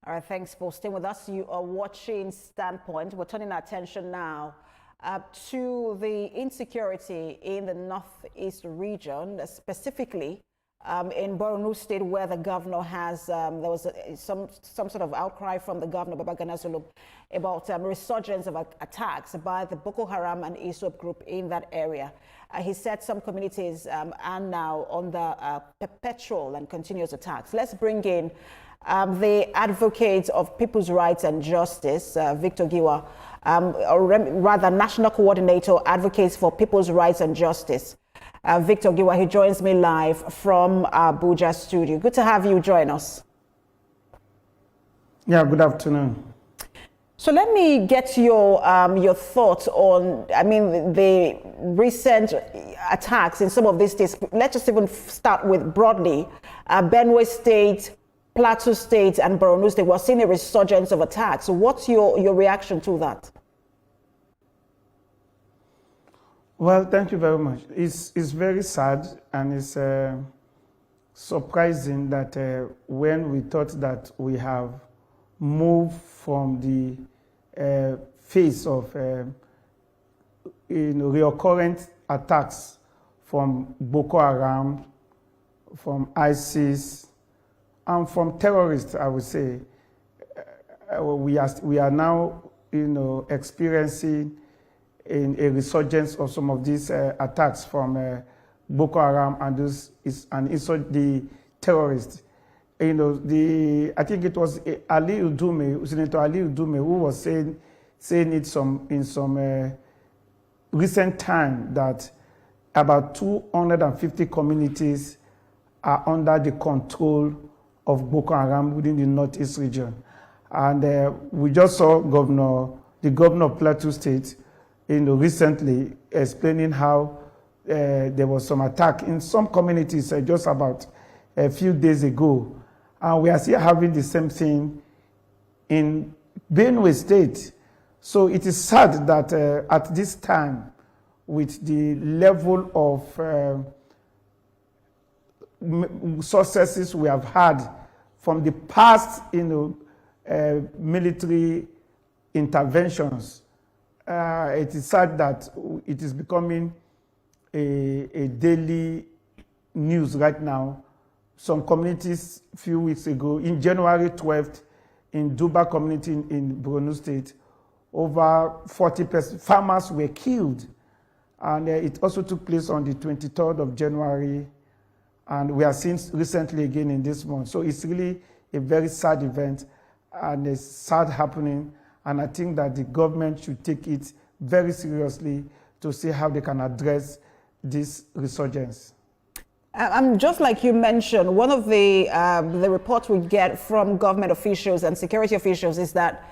All right, thanks for staying with us. You are watching Standpoint. We're turning our attention now to the insecurity in the Northeast region, specifically in Borno State, where the governor has, there was some sort of outcry from the governor, Babagana Zulum, about resurgence of attacks by the Boko Haram and ISWAP group in that area. He said some communities are now under perpetual and continuous attacks. Let's bring in the advocate of people's rights and justice, Victor Giwa, or rather National Coordinator Advocates for People's Rights and Justice. Victor Giwa, he joins me live from Abuja studio. Good to have you join us. Yeah, good afternoon. So let me get your thoughts on, the recent attacks in some of these states. Let's just even start with broadly, Benue State, Plateau State, and Borno State. We're seeing a resurgence of attacks. So what's your reaction to that? Well, thank you very much. It's very sad, and it's surprising that when we thought that we have moved from the phase of recurrent attacks from Boko Haram, from ISIS, and from terrorists, I would say, we are now, experiencing a resurgence of some of these attacks from Boko Haram and the terrorists. I think it was Ali Udume, Senator Ali Udume, who was saying it in some recent time that about 250 communities are under the control of Boko Haram within the Northeast region. And we just saw the governor of Plateau State, recently explaining how there was some attack in some communities just about a few days ago. And we are still having the same thing in Benue State. So it is sad that at this time, with the level of successes we have had from the past, military interventions, it is sad that it is becoming a daily news right now. Some communities a few weeks ago, in January 12th, in Duba community in Borno State, over 40 farmers were killed. And it also took place on the 23rd of January. And we are seeing recently again in this month. So it's really a very sad event and a sad happening. And I think that the government should take it very seriously to see how they can address this resurgence. Just like you mentioned, one of the reports we get from government officials and security officials is that,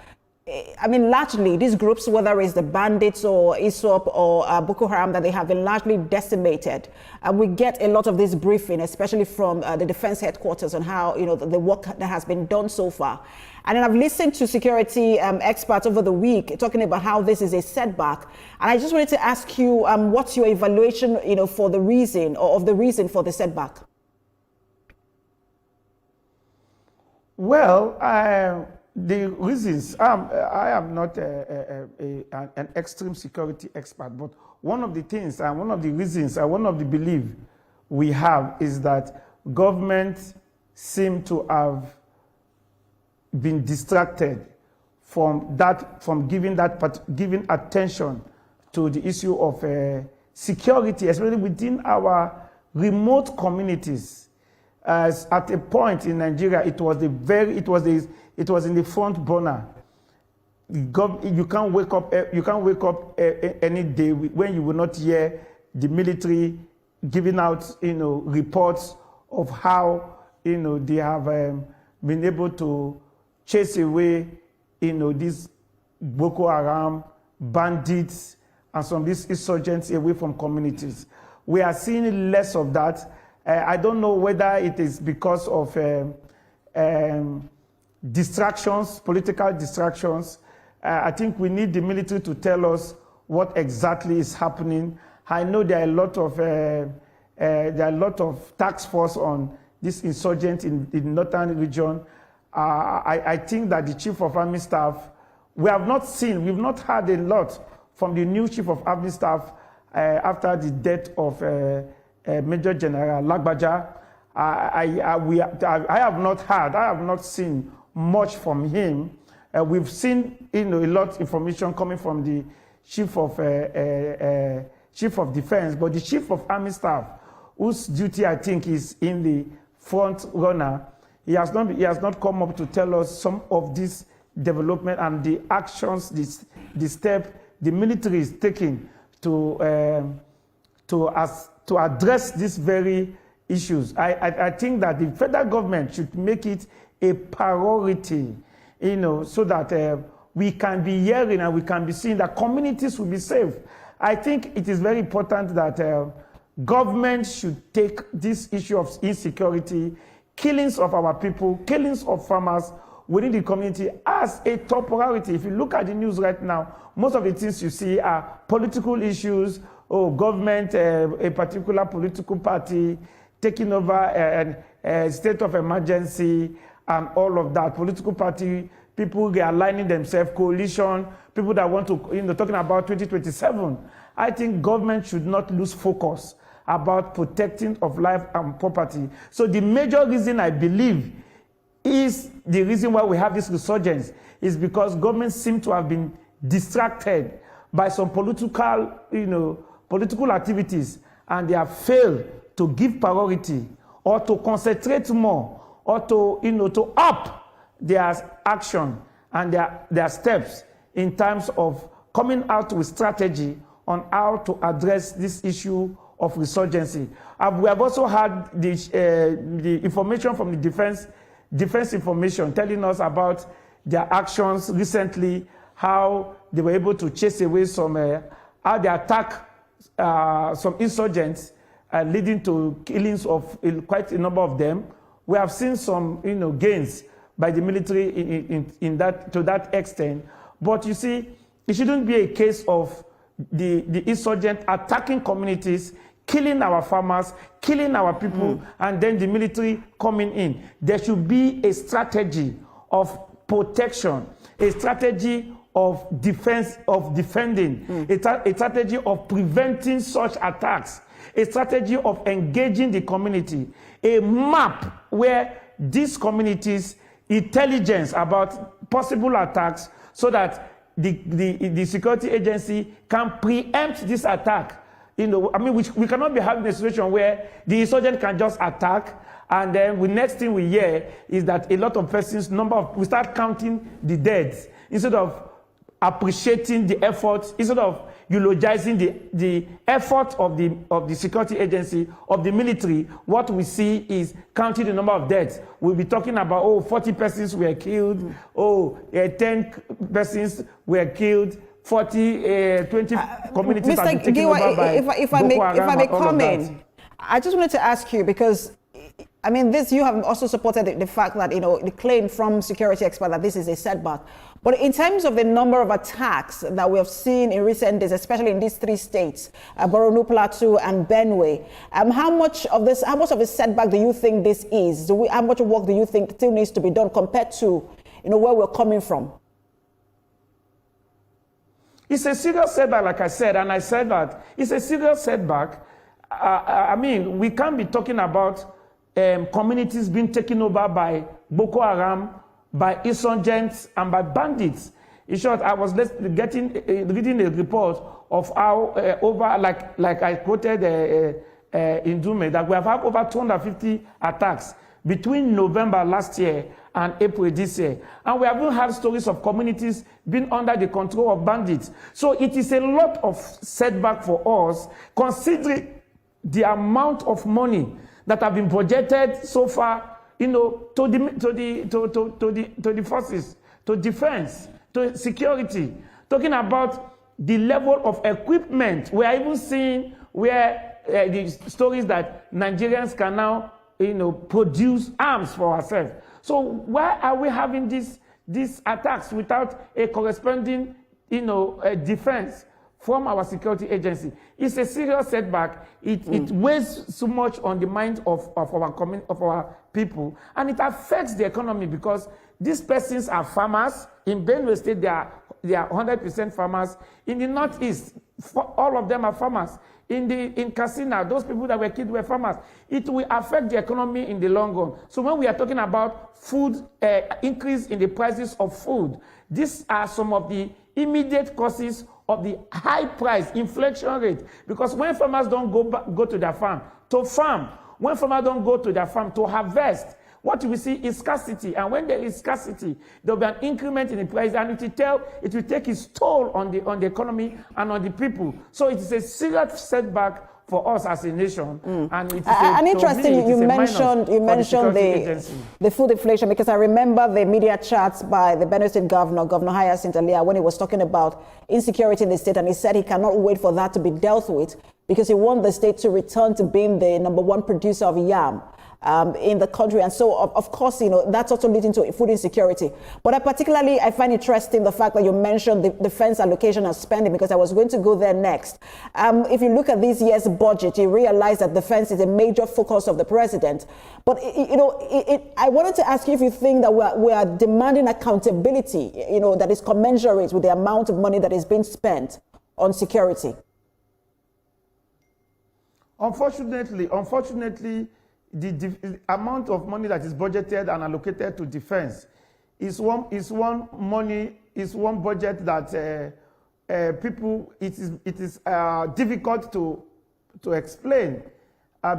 largely these groups, whether it's the bandits or ISWAP or Boko Haram, that they have been largely decimated. We get a lot of this briefing, especially from the defense headquarters, on how the work that has been done so far. And then I've listened to security experts over the week talking about how this is a setback. And I just wanted to ask you, what's your evaluation, for the reason or of the reason for the setback? Well, the reasons, I am not an extreme security expert, but one of the things and one of the reasons and one of the beliefs we have is that government seem to have been distracted from giving attention to the issue of security, especially within our remote communities. As at a point in Nigeria, it was in the front burner. You can't wake up any day when you will not hear the military giving out reports of how they have been able to chase away these Boko Haram bandits and some of these insurgents away from communities. We are seeing less of that. I don't know whether it is because of distractions, political distractions. I think we need the military to tell us what exactly is happening. I know there are a lot of task force on this insurgent in the northern region, I think that the Chief of Army Staff, we've not heard a lot from the new Chief of Army Staff after the death of Major General Lagbaja. I have not seen much from him. We've seen a lot of information coming from the Chief of Defense, but the Chief of Army Staff, whose duty I think is in the front runner, he has not come up to tell us some of this development and the actions, the step the military is taking to address these very issues. I think that the federal government should make it a priority, so that we can be hearing and we can be seeing that communities will be safe. I think it is very important that government should take this issue of insecurity, killings of our people, killings of farmers within the community as a top priority. If you look at the news right now, most of the things you see are political issues, government, a particular political party taking over a state of emergency and all of that. Political party, people realigning themselves, coalition, people that want to, talking about 2027. I think government should not lose focus about protecting of life and property. So the major reason I believe is the reason why we have this resurgence is because governments seem to have been distracted by some political activities, and they have failed to give priority or to concentrate more or to up their action and their steps in terms of coming out with strategy on how to address this issue of resurgency. We have also had the information from the defense information telling us about their actions recently, how they were able to chase away some, how they attack some insurgents, leading to killings of quite a number of them. We have seen some, gains by the military to that extent. But you see, it shouldn't be a case of the insurgent attacking communities, killing our farmers, killing our people, and then the military coming in. There should be a strategy of protection, a strategy of defense, of defending, a strategy of preventing such attacks, a strategy of engaging the community, a map where these communities, intelligence about possible attacks so that the security agency can preempt this attack. We cannot be having a situation where the insurgent can just attack, and then the next thing we hear is that a lot of persons, we start counting the deaths instead of appreciating the efforts, instead of eulogizing the effort of the security agency, of the military. What we see is counting the number of deaths. We'll be talking about, 40 persons were killed, 10 persons were killed, 20 communities have been taken over by if I may come in, I just wanted to ask you, because you have also supported the fact that, the claim from security experts that this is a setback. But in terms of the number of attacks that we have seen in recent days, especially in these three states, Borno, Plateau, and Benue, how much of a setback do you think this is? How much work do you think still needs to be done compared to, where we're coming from? It's a serious setback, like I said, and I said that it's a serious setback. We can't be talking about communities being taken over by Boko Haram, by insurgents, and by bandits. In short, I was reading a report of how like I quoted in Dume, that we have had over 250 attacks between November last year and April this year. And we haven't had stories of communities being under the control of bandits. So it is a lot of setback for us, considering the amount of money that have been projected so far, to the forces, to defense, to security. Talking about the level of equipment, we are even seeing where the stories that Nigerians can now, produce arms for ourselves. So why are we having these attacks without a corresponding, defense from our security agency. It's a serious setback. It weighs so much on the mind of our people, and it affects the economy because these persons are farmers. In Benue State, they are 100% farmers. In the Northeast, all of them are farmers. In Katsina, those people that were killed were farmers. It will affect the economy in the long run. So when we are talking about food, increase in the prices of food, these are some of the immediate causes of the high price inflation rate. Because when farmers don't go to their farm to farm, when farmers don't go to their farm to harvest, what we see is scarcity. And when there is scarcity, there will be an increment in the price, and it will take its toll on the economy and on the people. So it is a serious setback for us as a nation. And it is and interesting, you mentioned the food inflation, because I remember the media chats by the Benue State Governor Hyacinth Alia, when he was talking about insecurity in the state, and he said he cannot wait for that to be dealt with because he wants the state to return to being the #1 producer of yam in the country. And so, of course, that's also leading to food insecurity. But I find interesting the fact that you mentioned the defense allocation and spending, because I was going to go there next. If you look at this year's budget, you realize that defense is a major focus of the president. But, I wanted to ask you if you think that we are demanding accountability, that is commensurate with the amount of money that is being spent on security. Unfortunately, the amount of money that is budgeted and allocated to defense is one budget that people, it is difficult to explain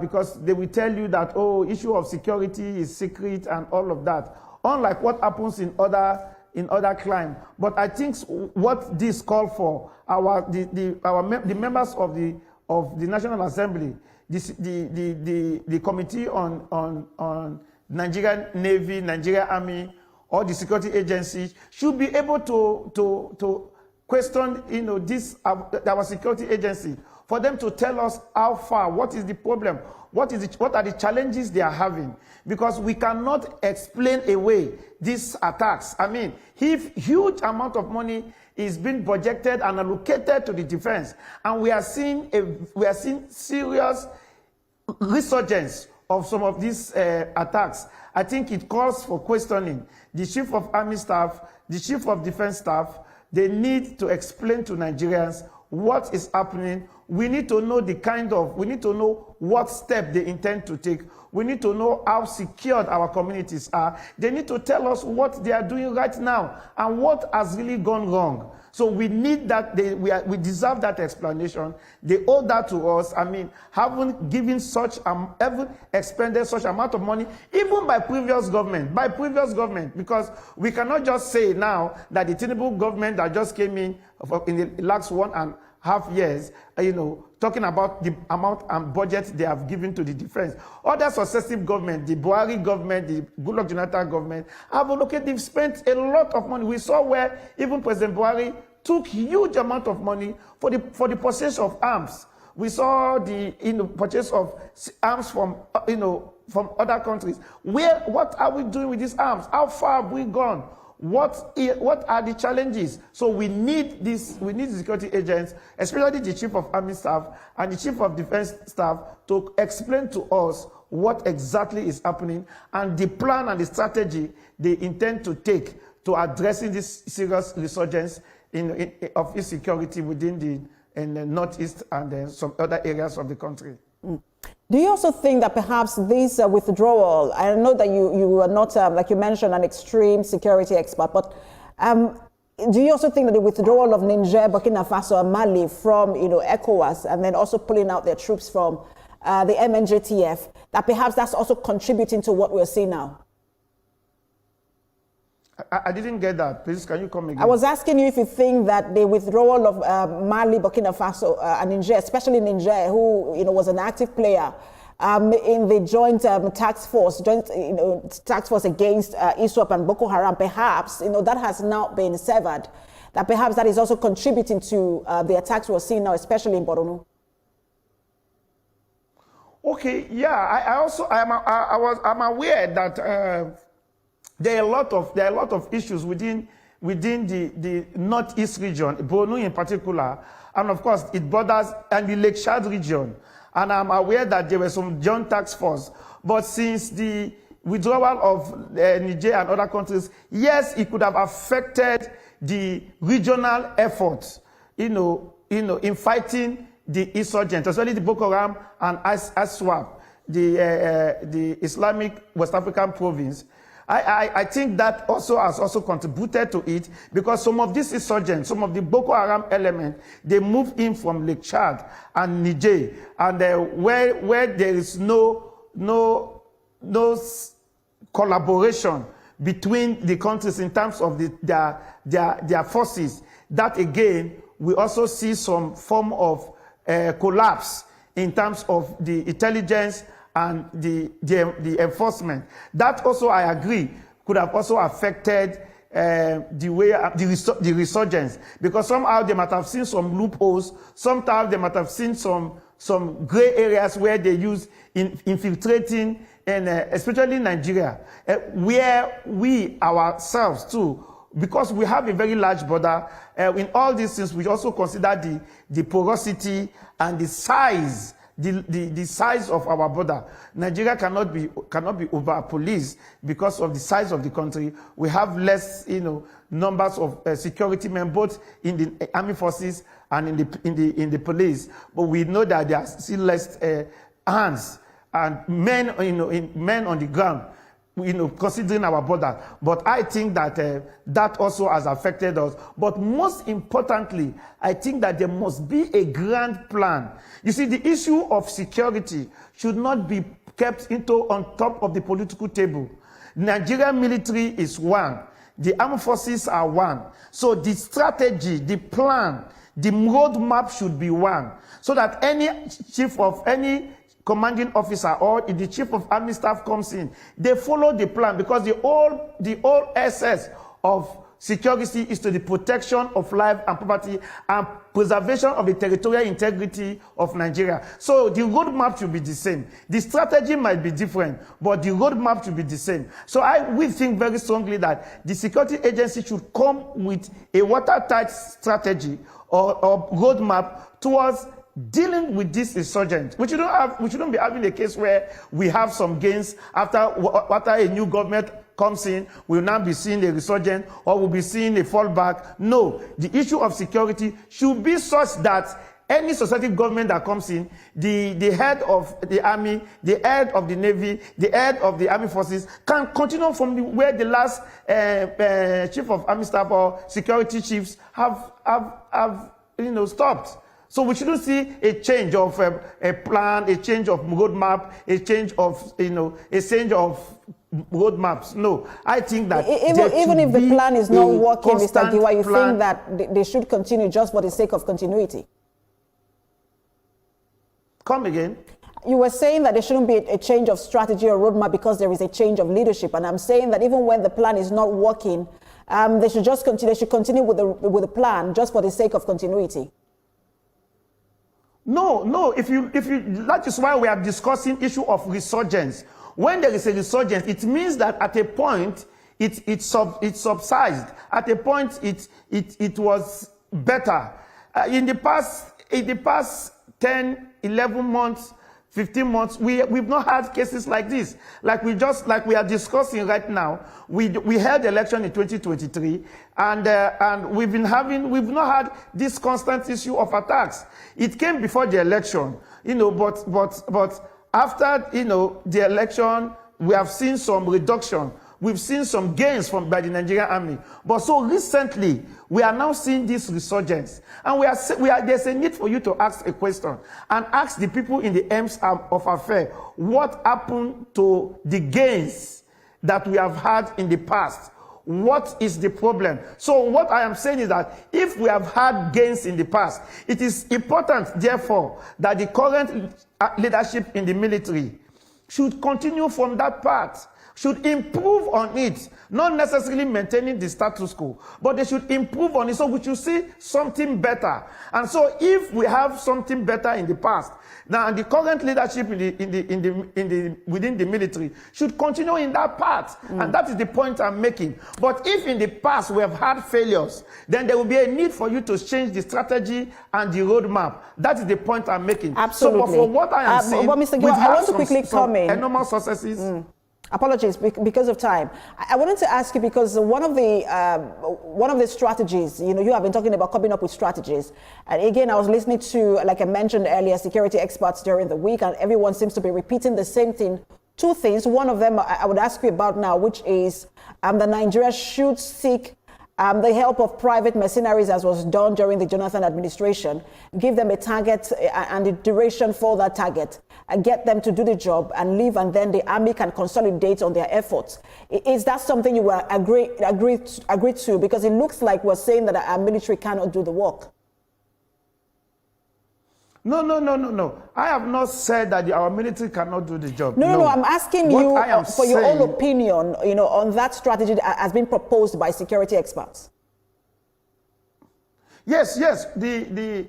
because they will tell you that, issue of security is secret and all of that, unlike what happens in other crime. But I think what this call for the members of the National Assembly, the Committee on Nigerian Navy, Nigerian Army, or the security agencies should be able to question, our security agency, for them to tell us how far, what is the problem, what are the challenges they are having, because we cannot explain away these attacks. I mean, if huge amount of money is being budgeted and allocated to the defense, and we are seeing serious resurgence of some of these attacks, I think it calls for questioning. The Chief of Army Staff, the Chief of Defense Staff, they need to explain to Nigerians what is happening. We need to know we need to know what step they intend to take. We need to know how secured our communities are. They need to tell us what they are doing right now and what has really gone wrong. So we need that. We deserve that explanation. They owe that to us. I mean, having expended such amount of money, even by previous government, because we cannot just say now that the Tinubu government that just came in the last 1.5 years, talking about the amount and budget they have given to the defense. Other successive government, the Buhari government, the Goodluck Jonathan government, they've spent a lot of money. We saw where even President Buhari took huge amount of money for the purchase of arms. We saw the purchase of arms from other countries. What are we doing with these arms? How far have we gone? What are the challenges? So we need the security agents, especially the Chief of Army Staff and the Chief of Defense Staff, to explain to us what exactly is happening and the plan and the strategy they intend to take to addressing this serious resurgence of insecurity within the Northeast and some other areas of the country. Do you also think that perhaps this withdrawal, I know that you are not, like you mentioned, an extreme security expert, but do you also think that the withdrawal of Niger, Burkina Faso, and Mali from ECOWAS, and then also pulling out their troops from the MNJTF, that perhaps that's also contributing to what we're seeing now? I didn't get that. Please, can you come again? I was asking you if you think that the withdrawal of Mali, Burkina Faso, and Niger, especially Niger, who was an active player in the joint task force against ISWAP and Boko Haram, perhaps that has now been severed. That perhaps that is also contributing to the attacks we're seeing now, especially in Borno. Okay, yeah. I'm aware that. There are a lot of issues within within the northeast region, Borno in particular, and of course it borders and the Lake Chad region. And I'm aware that there were some joint task force, but since the withdrawal of Niger and other countries, yes, it could have affected the regional efforts, in fighting the insurgents, especially the Boko Haram and ISWAP, the Islamic West African province. I think that also has also contributed to it, because some of these insurgents, some of the Boko Haram elements, they move in from Lake Chad and Niger, and where there is no collaboration between the countries in terms of their forces, that again, we also see some form of collapse in terms of the intelligence and the enforcement. That also, I agree, could have also affected the resurgence, because somehow they might have seen some loopholes, sometimes they might have seen some gray areas where they use infiltrating, and especially in Nigeria, where we ourselves too, because we have a very large border, in all these things we also consider the porosity and the size. The size of our border. Nigeria cannot be over-policed because of the size of the country. We have less, numbers of security men, both in the army forces and in the police. But we know that there are still less hands and men, men on the ground, considering our border. But I think that that also has affected us. But most importantly, I think that there must be a grand plan. You see, the issue of security should not be kept on top of the political table. Nigerian military is one. The armed forces are one. So the strategy, the plan, the roadmap should be one. So that any commanding officer or the chief of army staff comes in, they follow the plan, because the whole essence of security is to the protection of life and property and preservation of the territorial integrity of Nigeria. So the roadmap should be the same. The strategy might be different, but the roadmap should be the same. So we think very strongly that the security agency should come with a watertight strategy or roadmap towards dealing with this insurgent. We shouldn't be having a case where we have some gains after a new government comes in, we'll now be seeing a resurgence or we'll be seeing a fallback. No, the issue of security should be such that any successive government that comes in, the head of the army, the head of the navy, the head of the army forces can continue from where the last chief of army staff or security chiefs have stopped. So we shouldn't see a change of a plan, a change of roadmap, a change of roadmaps. No, I think that even if the plan is not working, Mr. Giwa, you think that they should continue just for the sake of continuity? Come again? You were saying that there shouldn't be a change of strategy or roadmap because there is a change of leadership, and I'm saying that even when the plan is not working, they should just continue. They should continue with the plan just for the sake of continuity. No. If you, that is why we are discussing issue of resurgence. When there is a resurgence, it means that at a point it subsided. At a point it was better. In the past 10, 11 months, 15 months, we've not had cases like this. Like we are discussing right now. We held election in 2023, and we've not had this constant issue of attacks. It came before the election, but after the election, we have seen some reduction. We've seen some gains by the Nigerian army. But so recently, we are now seeing this resurgence. And there's a need for you to ask a question and ask the people in the aims of affairs, what happened to the gains that we have had in the past? What is the problem? So what I am saying is that if we have had gains in the past, it is important, therefore, that the current leadership in the military should continue from that path. should improve on it, not necessarily maintaining the status quo, but they should improve on it so we should see something better. And so if we have something better in the past, now the current leadership within the military should continue in that path. And that is the point I'm making. But if in the past we have had failures, then there will be a need for you to change the strategy and the roadmap. That is the point I'm making. Absolutely. So, but for what I am saying, but Mr. Giwa, I want to quickly come in. Enormous successes. Apologies because of time. I wanted to ask you because one of the strategies, you have been talking about coming up with strategies. And again, I was listening to, like I mentioned earlier, security experts during the week, and everyone seems to be repeating the same thing. Two things. One of them I would ask you about now, which is that Nigeria should seek the help of private mercenaries, as was done during the Jonathan administration, give them a target and the duration for that target, and get them to do the job and leave, and then the army can consolidate on their efforts. Is that something you will agree to? Because it looks like we're saying that our military cannot do the work. No. I have not said that our military cannot do the job. No. I'm asking you for your own opinion, on that strategy that has been proposed by security experts. Yes. The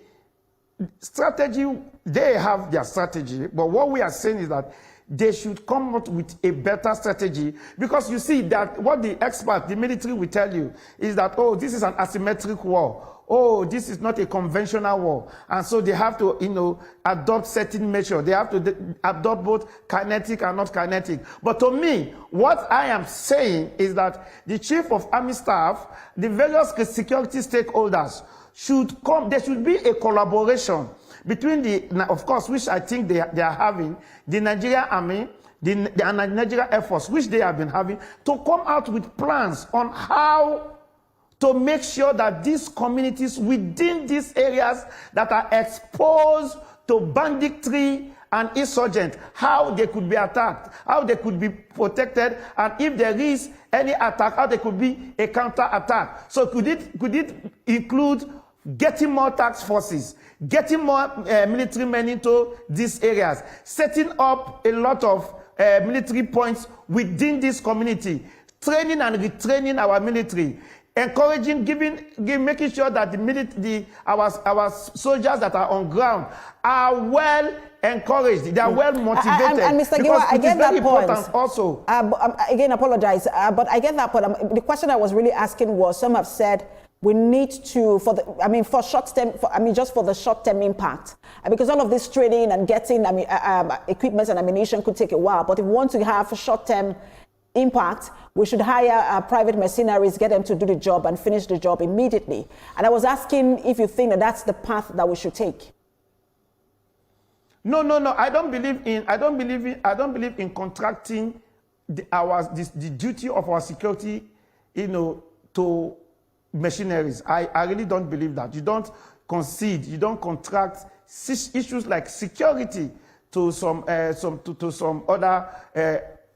strategy, they have their strategy, but what we are saying is that they should come up with a better strategy, because you see that what the expert, the military will tell you is that, oh, this is an asymmetric war. Oh, this is not a conventional war. And so they have to, adopt certain measures. They have to adopt both kinetic and not kinetic. But to me, what I am saying is that the Chief of Army Staff, the various security stakeholders should come. There should be a collaboration between of course, which I think they are having, the Nigerian Army, the Nigerian Air Force, which they have been having, to come out with plans on how to make sure that these communities within these areas that are exposed to banditry and insurgent, how they could be attacked, how they could be protected, and if there is any attack, how there could be a counter-attack. So could it include getting more task forces, getting more military men into these areas, setting up a lot of military points within this community, training and retraining our military, encouraging, making sure that our soldiers that are on ground are well encouraged, they are well motivated. And Mr. Giwa, I get that point. Also, again, apologize, but I get that point. The question I was really asking was, some have said we need to, for short-term, just for the short-term impact, because all of this training and getting, equipment and ammunition could take a while. But if we want to have short-term impact, we should hire private mercenaries, get them to do the job and finish the job immediately. And I was asking if you think that that's the path that we should take. No. I don't believe in contracting the duty of our security, to machineries. I really don't believe that. You don't concede, you don't contract issues like security to some other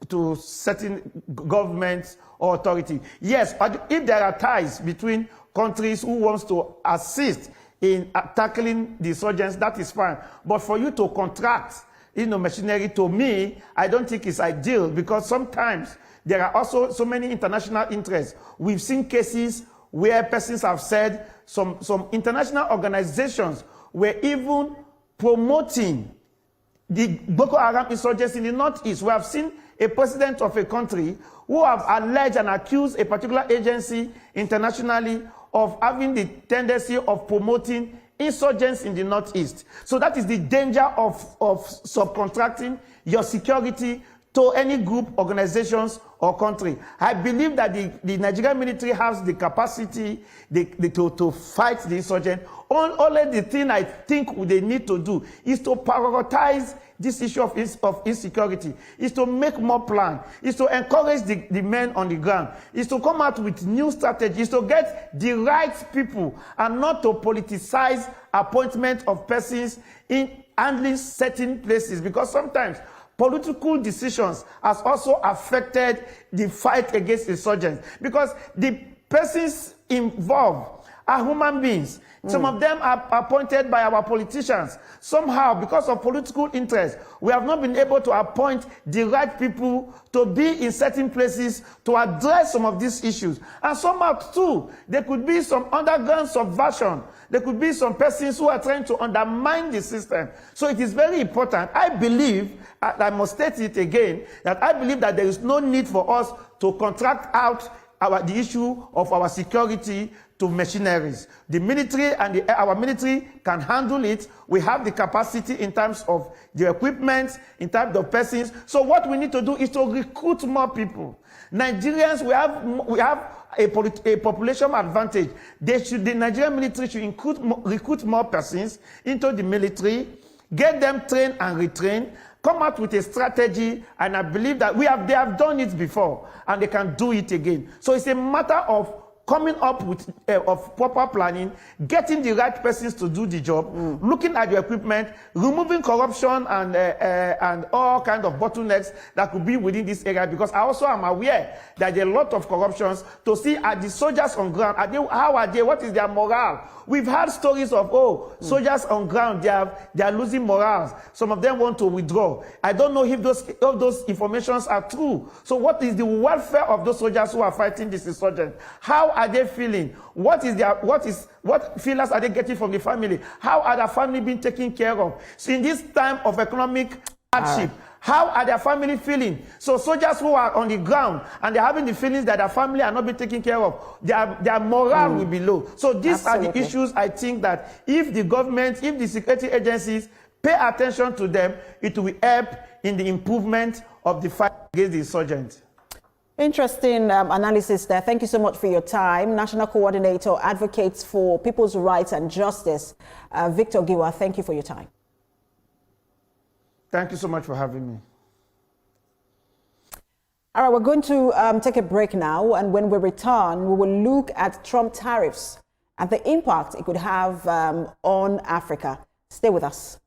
to certain governments or authority. Yes, if there are ties between countries who wants to assist in tackling the insurgents, that is fine. But for you to contract, machinery, to me, I don't think it's ideal, because sometimes there are also so many international interests. We've seen cases where persons have said some international organizations were even promoting the Boko Haram insurgents in the Northeast. We have seen a president of a country who have alleged and accused a particular agency internationally of having the tendency of promoting insurgents in the Northeast. So that is the danger of subcontracting your security to any group, organizations, or country. I believe that the Nigerian military has the capacity to fight the insurgent. Only the thing I think they need to do is to prioritize this issue of insecurity, is to make more plans, is to encourage the men on the ground, is to come out with new strategies, to get the right people, and not to politicize appointment of persons in handling certain places, because sometimes political decisions has also affected the fight against insurgents, because the persons involved are human beings. Some of them are appointed by our politicians. Somehow, because of political interest, we have not been able to appoint the right people to be in certain places to address some of these issues. And somehow, too, there could be some underground subversion. There could be some persons who are trying to undermine the system. So it is very important. I believe, I must state it again, that I believe that there is no need for us to contract out the issue of our security to machineries. The military and our military can handle it. We have the capacity in terms of the equipment, in terms of persons. So what we need to do is to recruit more people. Nigerians, we have a population advantage. The Nigerian military should recruit more persons into the military, get them trained and retrained, come out with a strategy, and I believe that they have done it before, and they can do it again. So it's a matter of coming up with of proper planning, getting the right persons to do the job, looking at your equipment, removing corruption and all kinds of bottlenecks that could be within this area. Because I also am aware that there are a lot of corruptions. To see are the soldiers on ground, how are they? What is their morale? We've heard stories of soldiers on ground they are losing morals. Some of them want to withdraw. I don't know if those informations are true. So what is the welfare of those soldiers who are fighting this insurgent? How are they feeling? What feelers are they getting from the family? How are their family being taken care of? So in this time of economic hardship, how are their family feeling? So soldiers who are on the ground and they're having the feelings that their family are not being taken care of, their morale will be low. So these are the issues I think that if the government, if the security agencies pay attention to them, it will help in the improvement of the fight against the insurgents. Interesting analysis there. Thank you so much for your time. National Coordinator Advocates for People's Rights and Justice, Victor Giwa, thank you for your time. Thank you so much for having me. All right, we're going to take a break now, and when we return, we will look at Trump tariffs and the impact it could have on Africa. Stay with us.